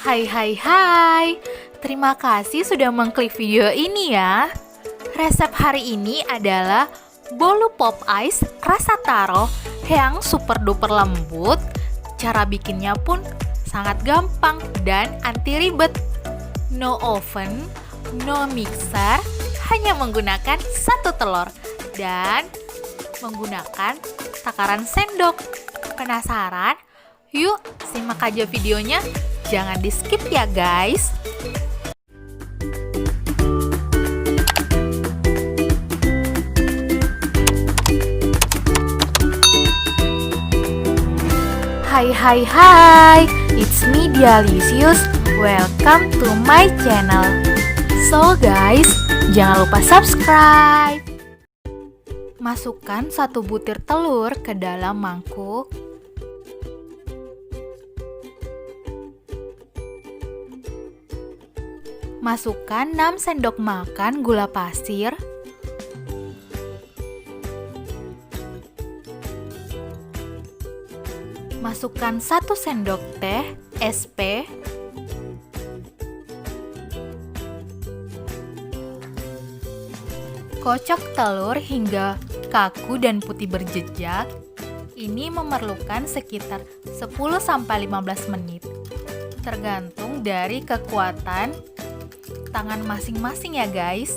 Hai, terima kasih sudah mengklik video ini ya. Resep hari ini adalah bolu pop ice rasa taro yang super duper lembut. Cara bikinnya pun sangat gampang dan anti ribet. No oven, no mixer, hanya menggunakan satu telur dan menggunakan takaran sendok. Penasaran? Yuk simak aja videonya. Jangan di skip ya guys. Hai, it's me Dialisius. Welcome to my channel. So guys, jangan lupa subscribe. Masukkan 1 butir telur ke dalam mangkuk. Masukkan 6 sendok makan gula pasir. Masukkan 1 sendok teh SP. Kocok telur hingga kaku dan putih berjejak. Ini memerlukan sekitar 10-15 menit. Tergantung dari kekuatan tangan masing-masing ya guys.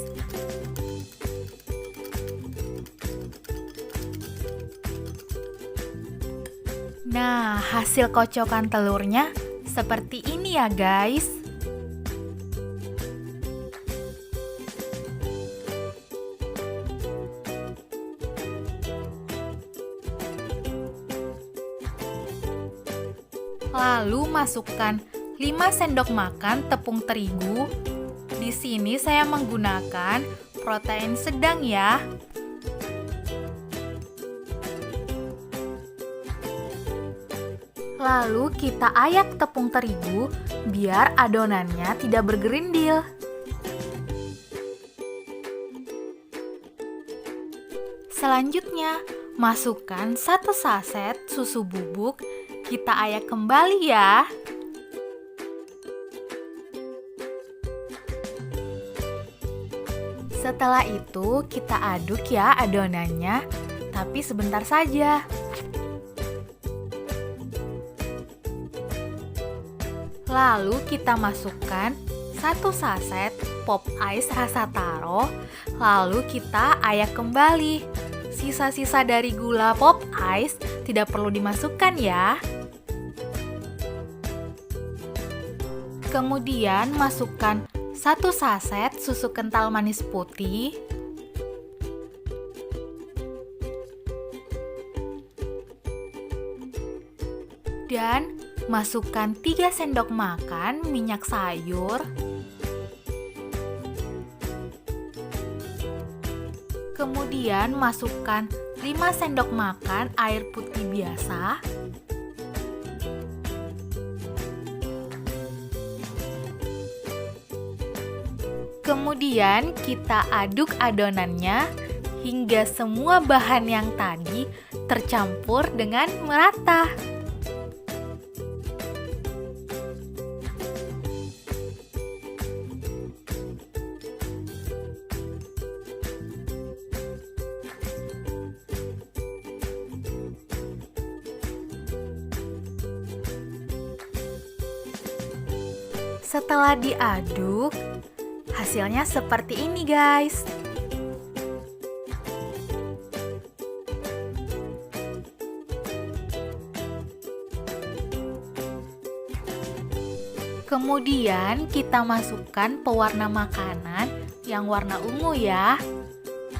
Nah, hasil kocokan telurnya seperti ini ya guys. Lalu masukkan 5 sendok makan tepung terigu. Di sini saya menggunakan protein sedang ya. Lalu kita ayak tepung terigu biar adonannya tidak bergerindil. Selanjutnya, masukkan 1 saset susu bubuk. Kita ayak kembali ya. Setelah itu kita aduk ya adonannya, tapi sebentar saja. Lalu kita masukkan 1 saset pop ice rasa taro, lalu kita ayak kembali. Sisa-sisa dari gula pop ice tidak perlu dimasukkan ya. Kemudian masukkan 1 saset susu kental manis putih. Dan masukkan 3 sendok makan minyak sayur. Kemudian masukkan 5 sendok makan air putih biasa. Kemudian kita aduk adonannya hingga semua bahan yang tadi tercampur dengan merata. Setelah diaduk, hasilnya seperti ini guys. Kemudian kita masukkan pewarna makanan yang warna ungu ya.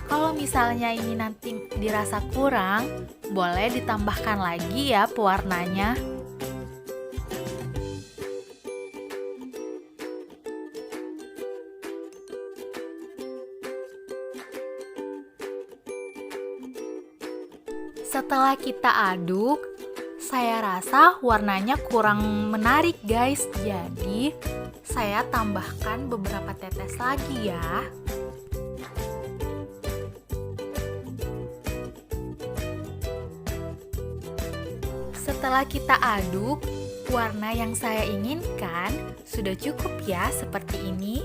Kalau misalnya ini nanti dirasa kurang, boleh ditambahkan lagi ya pewarnanya. Setelah kita aduk, saya rasa warnanya kurang menarik guys. Jadi, saya tambahkan beberapa tetes lagi ya. Setelah kita aduk, Warna yang saya inginkan sudah cukup ya seperti ini.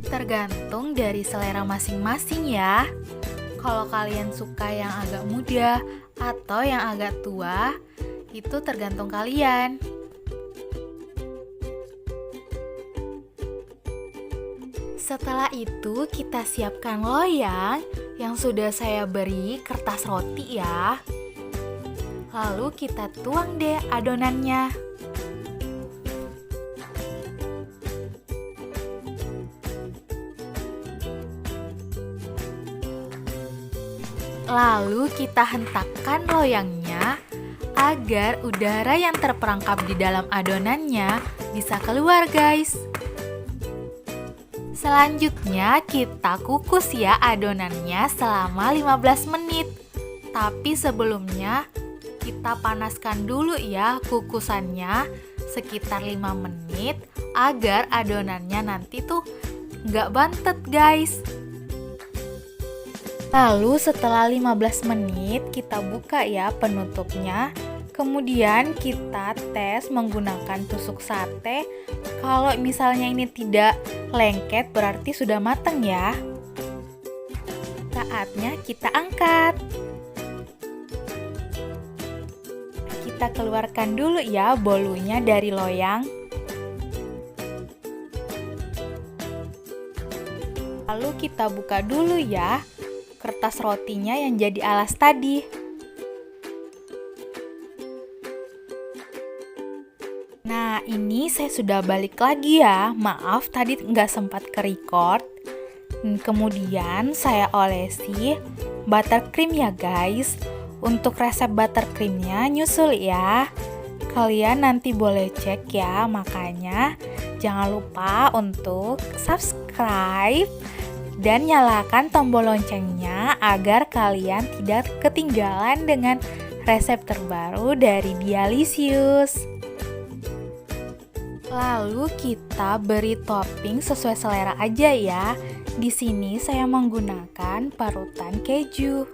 Tergantung dari selera masing-masing ya. Kalau kalian suka yang agak muda atau yang agak tua, itu tergantung kalian. Setelah itu kita siapkan loyang yang sudah saya beri kertas roti ya. Lalu kita tuang deh adonannya. Lalu kita hentakkan loyangnya agar udara yang terperangkap di dalam adonannya bisa keluar guys. Selanjutnya kita kukus ya adonannya selama 15 menit. Tapi sebelumnya kita panaskan dulu ya kukusannya sekitar 5 menit agar adonannya nanti tuh nggak bantet guys. Lalu setelah 15 menit kita buka ya penutupnya. Kemudian kita tes menggunakan tusuk sate. Kalau misalnya ini tidak lengket berarti sudah matang ya. Saatnya kita angkat. Kita keluarkan dulu ya bolunya dari loyang. Lalu kita buka dulu ya kertas rotinya yang jadi alas tadi. Nah, ini saya sudah balik lagi ya. Maaf tadi nggak sempat ke-record. Kemudian saya olesi buttercream ya guys. Untuk resep buttercreamnya nyusul ya. Kalian nanti boleh cek ya. Makanya jangan lupa untuk subscribe dan nyalakan tombol loncengnya agar kalian tidak ketinggalan dengan resep terbaru dari Dialisius. Lalu kita beri topping sesuai selera aja ya. Di sini saya menggunakan parutan keju.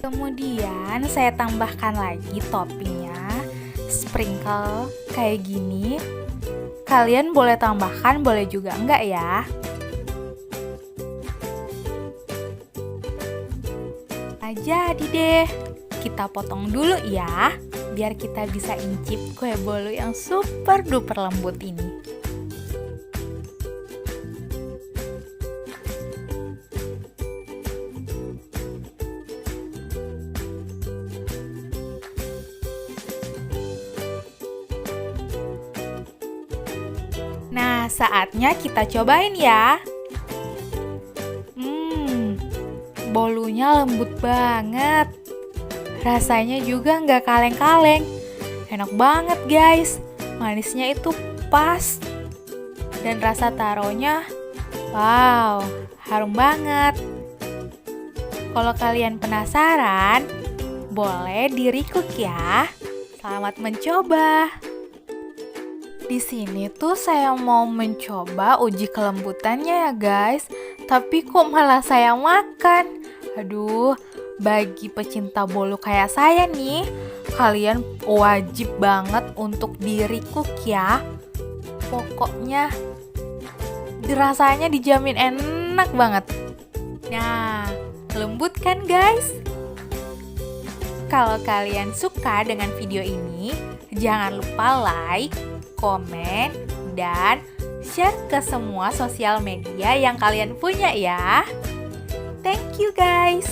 Kemudian saya tambahkan lagi toppingnya, sprinkle kayak gini. Kalian boleh tambahkan, boleh juga enggak ya. Nah, jadi deh, kita potong dulu ya, biar kita bisa incip kue bolu yang super duper lembut ini. Nah, saatnya kita cobain ya. Bolunya lembut banget. Rasanya juga nggak kaleng-kaleng. Enak banget guys. Manisnya itu pas. Dan rasa taronya, wow, harum banget. Kalau kalian penasaran, boleh di-recook ya. Selamat mencoba. Di sini tuh saya mau mencoba uji kelembutannya ya guys, tapi kok malah saya makan. Aduh, bagi pecinta bolu kayak saya nih, kalian wajib banget untuk di-recook ya. Pokoknya rasanya dijamin enak banget. Nah, lembut kan guys? Kalau kalian suka dengan video ini, jangan lupa like, komen, dan share ke semua sosial media yang kalian punya ya. Thank you guys.